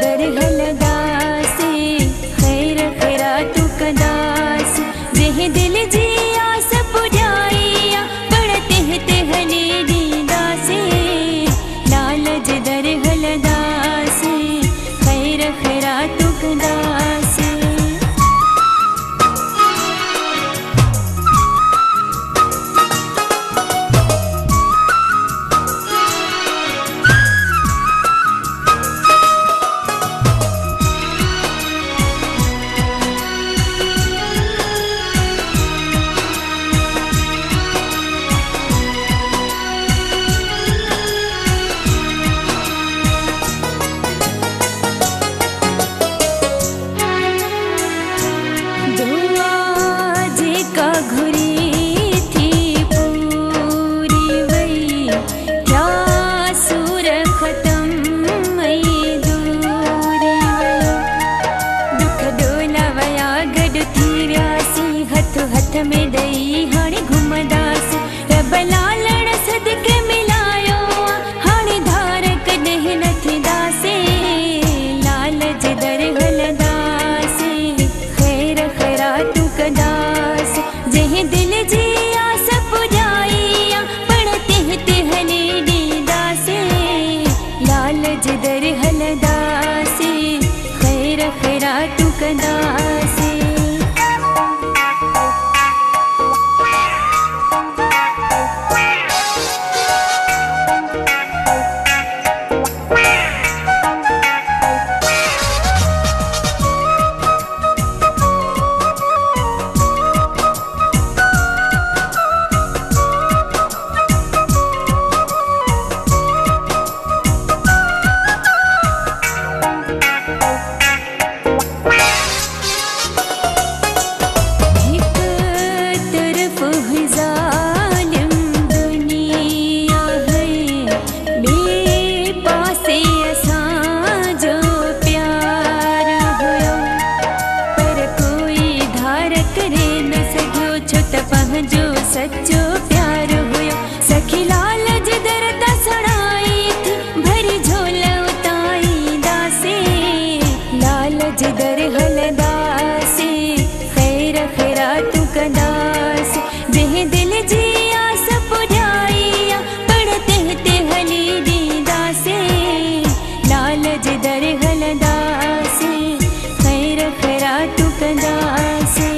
जदर हलदासे खैर खैरातु कदास जेह दिल जी आस पुजाइया पढ़ते ते हले दीदासे लाल जदर हलदासे खैर खैरातु कदासे। हथ में दई हाणे घुमदास रब लालण सदके मिलायो हाणे धार कॾहिं न थींदासे लाल जदर हलदासे खैर खैरातु कदास जंहिं दिल जी आस पुजाइया पढ़ते ते हले दीदासे लाल जदर हलदासे खैर खैरातु कदासे। जो सच्चो प्यार हुयो सखी लाल जदर तसणाई थी भरी झोल उताई दासे लाल जदर हलदासे खैर खैरातु कदास जेह दिल जी आस पुजाइया पढ़ते ते हले दीदासे लाल जदर हलदासे खैर खैरातु कदासे।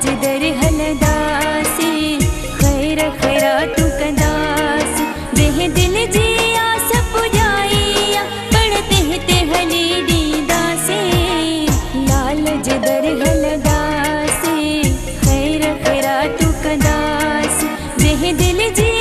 जदर हलदासे खैर खैरातु कदास जेह दिल जी आस पुजाइया पढ़ते ते हले दीदासे लाल जदर हलदासे खैर खैरातु कदास जेह दिल जी